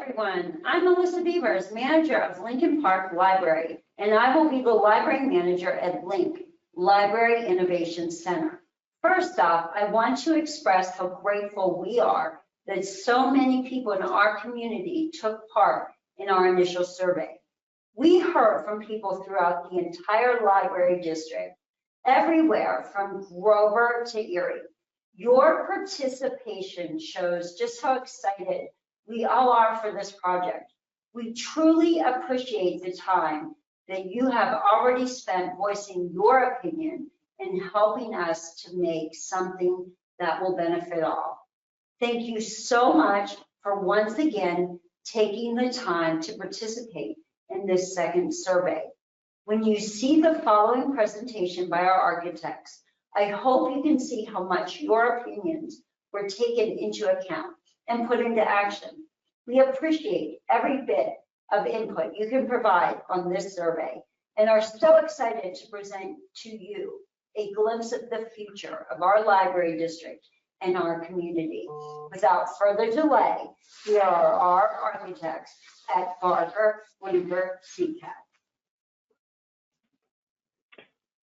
everyone. I'm Melissa Beavers, manager of Lincoln Park Library, and I will be the library manager at LINC, Library Innovation Center. First off, I want to express how grateful we are that so many people in our community took part in our initial survey. We heard from people throughout the entire library district, everywhere from Grover to Erie. Your participation shows just how excited we all are for this project. We truly appreciate the time that you have already spent voicing your opinion and helping us to make something that will benefit all. Thank you so much for once again taking the time to participate in this second survey. When you see the following presentation by our architects, I hope you can see how much your opinions were taken into account and put into action. We appreciate every bit of input you can provide on this survey and are so excited to present to you a glimpse of the future of our library district and our community. Without further delay, here are our architects at Barker Winter CCAT.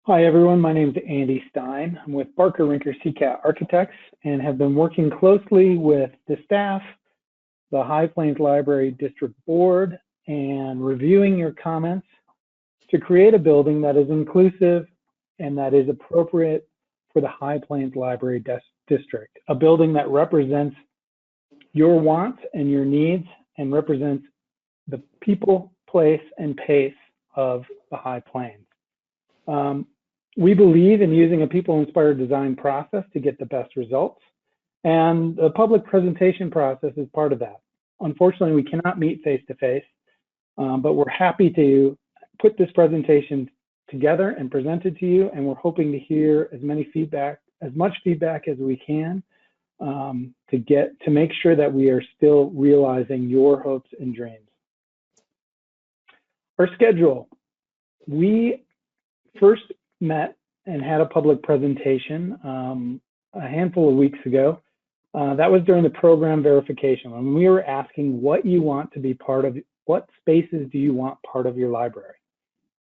Hi everyone, my name is Andy Stein. I'm with Barker Rinker CCAT Architects and have been working closely with the staff, the High Plains Library District Board, and reviewing your comments to create a building that is inclusive and that is appropriate for the High Plains Library District. A building that represents your wants and your needs and represents the people, place, and pace of the High Plains. We believe in using a people-inspired design process to get the best results, and the public presentation process is part of that. Unfortunately, we cannot meet face-to-face, but we're happy to put this presentation together and present it to you, and we're hoping to hear as much feedback as we can to make sure that we are still realizing your hopes and dreams. Our schedule. We first met and had a public presentation a handful of weeks ago. That was during the program verification, when we were asking what you want to be part of, what spaces do you want part of your library.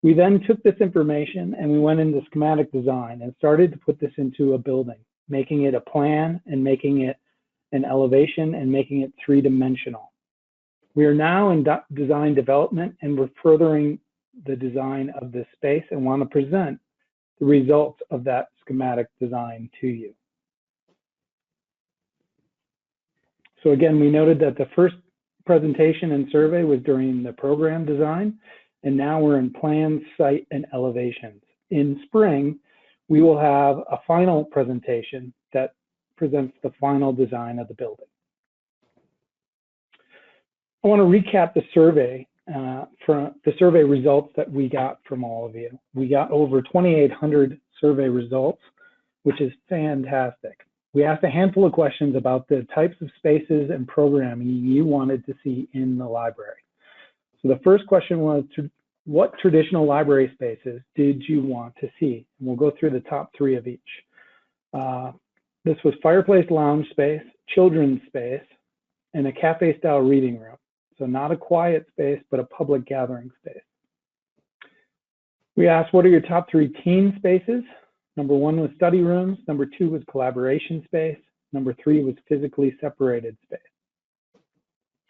We then took this information and we went into schematic design and started to put this into a building, making it a plan and making it an elevation and making it three-dimensional. We are now in design development and we're furthering the design of this space and want to present the results of that schematic design to you. So again, we noted that the first presentation and survey was during the program design, and now we're in plan, site, and elevations. In spring, we will have a final presentation that presents the final design of the building. I want to recap the survey from the survey results that we got from all of you. We got over 2,800 survey results, which is fantastic. We asked a handful of questions about the types of spaces and programming you wanted to see in the library. So the first question was, what traditional library spaces did you want to see? And we'll go through the top three of each. This was fireplace lounge space, children's space, and a cafe-style reading room. So not a quiet space, but a public gathering space. We asked, what are your top three teen spaces? Number one was study rooms. Number two was collaboration space. Number three was physically separated space.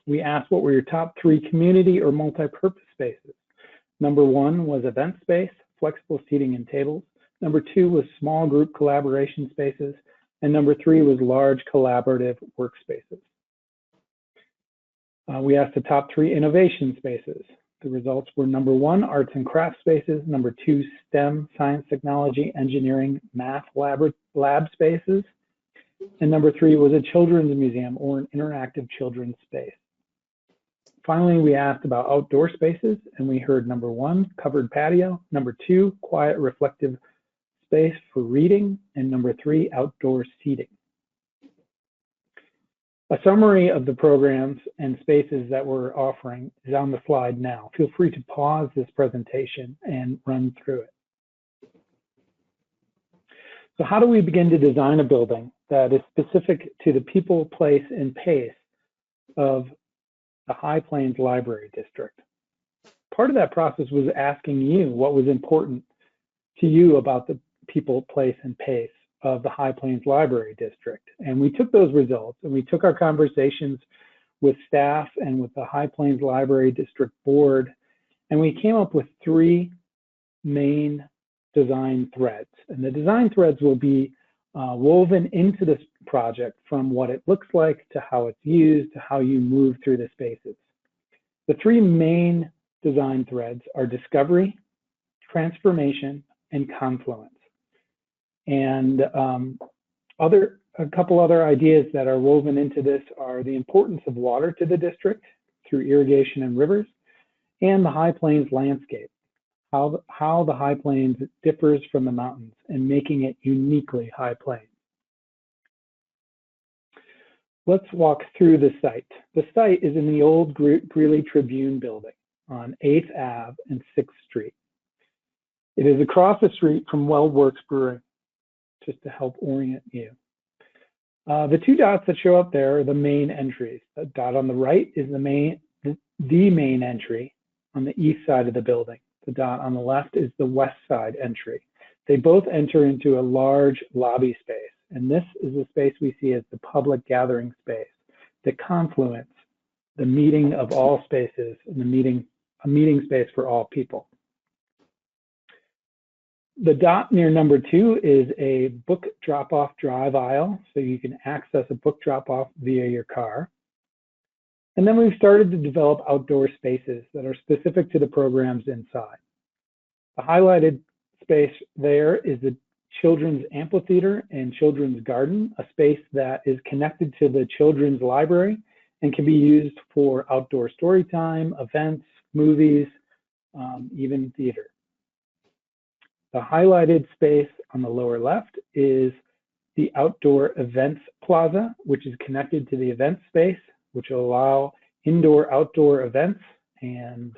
We asked, what were your top three community or multi-purpose spaces? Number one was event space, flexible seating and tables. Number two was small group collaboration spaces. And number three was large collaborative workspaces. We asked the top three innovation spaces. The results were number one, arts and crafts spaces. Number two, STEM, science, technology, engineering, math lab spaces. And number three was a children's museum or an interactive children's space. Finally, we asked about outdoor spaces, and we heard number one, covered patio. Number two, quiet reflective space for reading. And number three, outdoor seating. A summary of the programs and spaces that we're offering is on the slide now. Feel free to pause this presentation and run through it. So how do we begin to design a building that is specific to the people, place, and pace of the High Plains Library District. Part of that process was asking you what was important to you about the people, place, and pace of the High Plains Library District. And we took those results and we took our conversations with staff and with the High Plains Library District Board, and we came up with 3 main design threads. And the design threads will be woven into this project from what it looks like to how it's used to how you move through the spaces. The 3 main design threads are discovery, transformation, and confluence. And a couple other ideas that are woven into this are the importance of water to the district through irrigation and rivers, and the High Plains landscape, how the High Plains differs from the mountains and making it uniquely High Plains. Let's walk through the site. The site is in the old Greeley Tribune building on 8th Ave and 6th Street. It is across the street from WeldWorks Brewing, just to help orient you. The 2 dots that show up there are the main entries. The dot on the right is the main entry on the east side of the building. The dot on the left is the west side entry. They both enter into a large lobby space, and this is the space we see as the public gathering space, the confluence, the meeting of all spaces, and a meeting space for all people. The dot near number 2 is a book drop-off drive aisle, so you can access a book drop-off via your car. And then we've started to develop outdoor spaces that are specific to the programs inside. The highlighted space there is the Children's Amphitheater and Children's Garden, a space that is connected to the Children's Library and can be used for outdoor story time, events, movies, even theater. The highlighted space on the lower left is the Outdoor Events Plaza, which is connected to the event space, which will allow indoor-outdoor events and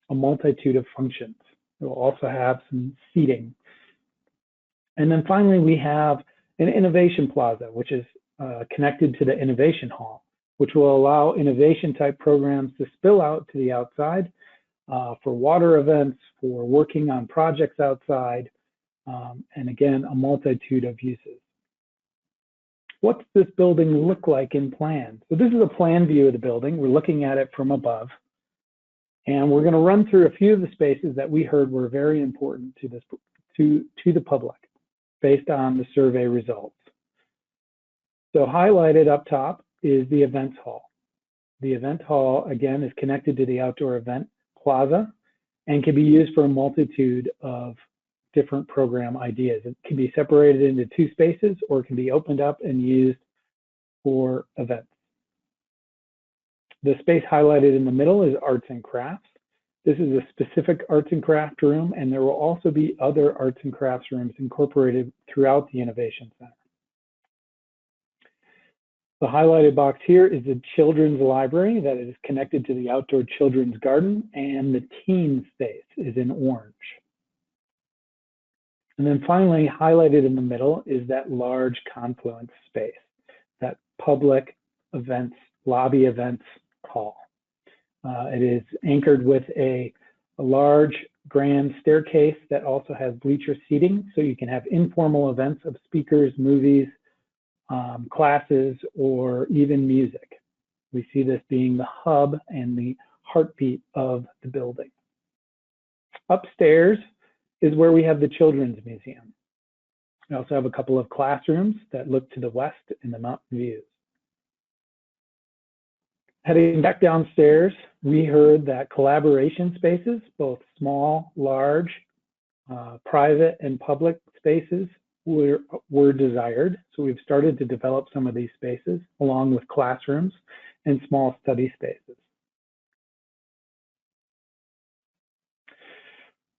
a multitude of functions. It will also have some seating. And then finally, we have an Innovation Plaza, which is connected to the Innovation Hall, which will allow innovation-type programs to spill out to the outside for water events, for working on projects outside, and again, a multitude of uses. What's this building look like in plan? So this is a plan view of the building. We're looking at it from above. And we're going to run through a few of the spaces that we heard were very important to the public based on the survey results. So highlighted up top is the events hall. The event hall, again, is connected to the outdoor event plaza and can be used for a multitude of different program ideas. It can be separated into 2 spaces, or it can be opened up and used for events. The space highlighted in the middle is arts and crafts. This is a specific arts and craft room, and there will also be other arts and crafts rooms incorporated throughout the Innovation Center. The highlighted box here is the children's library that is connected to the outdoor children's garden, and the teen space is in orange. And then finally, highlighted in the middle is that large confluence space, that public events, lobby events hall. It is anchored with a large grand staircase that also has bleacher seating, so you can have informal events of speakers, movies, classes, or even music. We see this being the hub and the heartbeat of the building. Upstairs is where we have the Children's Museum. We also have a couple of classrooms that look to the west in the mountain views. Heading back downstairs, we heard that collaboration spaces, both small, large, private, and public spaces were desired. So we've started to develop some of these spaces along with classrooms and small study spaces.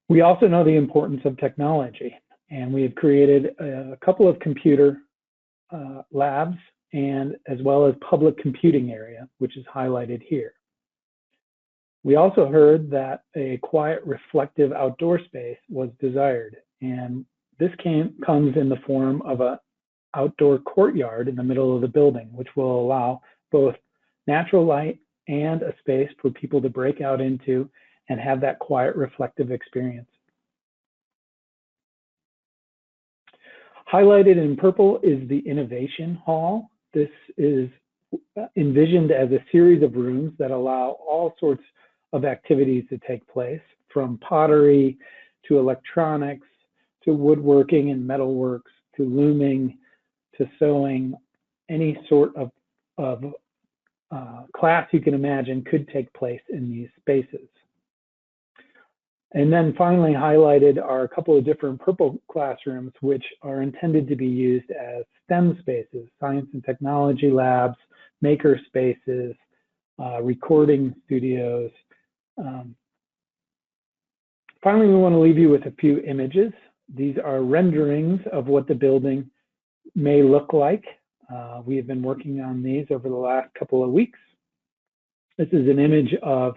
We also know the importance of technology, and we have created a couple of computer labs, and as well as public computing area, which is highlighted here. We also heard that a quiet, reflective outdoor space was desired, and this comes in the form of an outdoor courtyard in the middle of the building, which will allow both natural light and a space for people to break out into and have that quiet, reflective experience. Highlighted in purple is the Innovation Hall. This is envisioned as a series of rooms that allow all sorts of activities to take place, from pottery to electronics to woodworking and metalworks to looming to sewing. Any sort of class you can imagine could take place in these spaces. And then finally highlighted are a couple of different purple classrooms, which are intended to be used as STEM spaces, science and technology labs, maker spaces, recording studios. Finally, we want to leave you with a few images. These are renderings of what the building may look like. We have been working on these over the last couple of weeks. This is an image of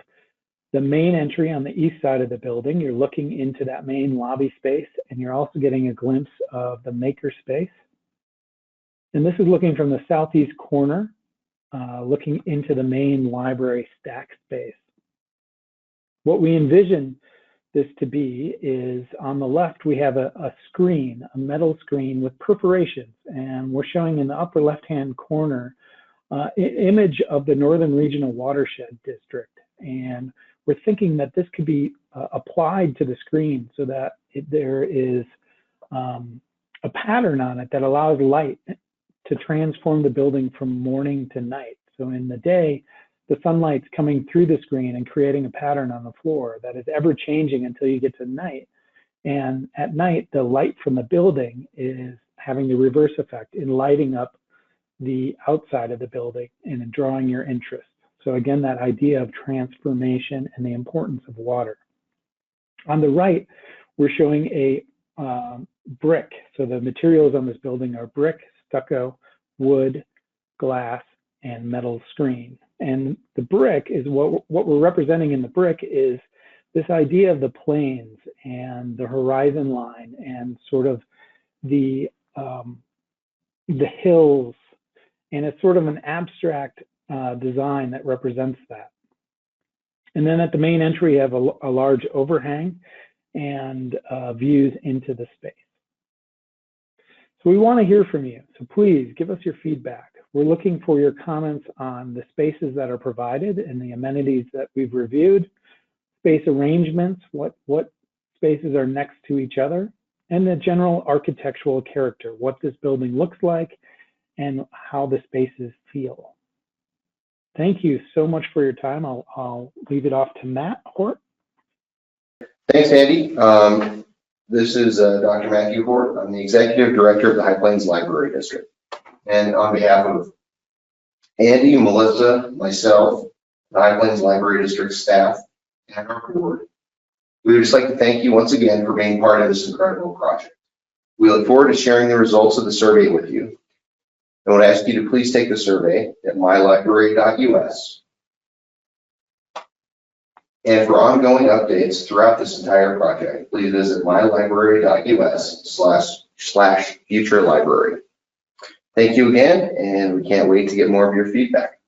the main entry on the east side of the building. You're looking into that main lobby space, and you're also getting a glimpse of the maker space. And this is looking from the southeast corner, looking into the main library stack space. What we envision this to be is, on the left, we have a screen, a metal screen with perforations, and we're showing in the upper left-hand corner an image of the Northern Regional Watershed District. And we're thinking that this could be applied to the screen so that there is a pattern on it that allows light to transform the building from morning to night. So in the day, the sunlight's coming through the screen and creating a pattern on the floor that is ever changing until you get to night. And at night, the light from the building is having the reverse effect in lighting up the outside of the building and drawing your interest. So again, that idea of transformation and the importance of water. On the right, we're showing a brick. So the materials on this building are brick, stucco, wood, glass, and metal screen. And the brick is what we're representing in the brick is this idea of the plains and the horizon line and sort of the hills. And it's sort of an abstract design that represents that. And then at the main entry, you have a large overhang and views into the space. So we want to hear from you. So please give us your feedback. We're looking for your comments on the spaces that are provided and the amenities that we've reviewed, space arrangements, what spaces are next to each other, and the general architectural character, what this building looks like and how the spaces feel. Thank you so much for your time. I'll leave it off to Matt Hort. Thanks, Andy. This is Dr. Matthew Hort. I'm the Executive Director of the High Plains Library District. And on behalf of Andy, Melissa, myself, the High Plains Library District staff, and our board, we would just like to thank you once again for being part of this incredible project. We look forward to sharing the results of the survey with you. I would ask you to please take the survey at mylibrary.us. And for ongoing updates throughout this entire project, please visit mylibrary.us/future library. Thank you again, and we can't wait to get more of your feedback.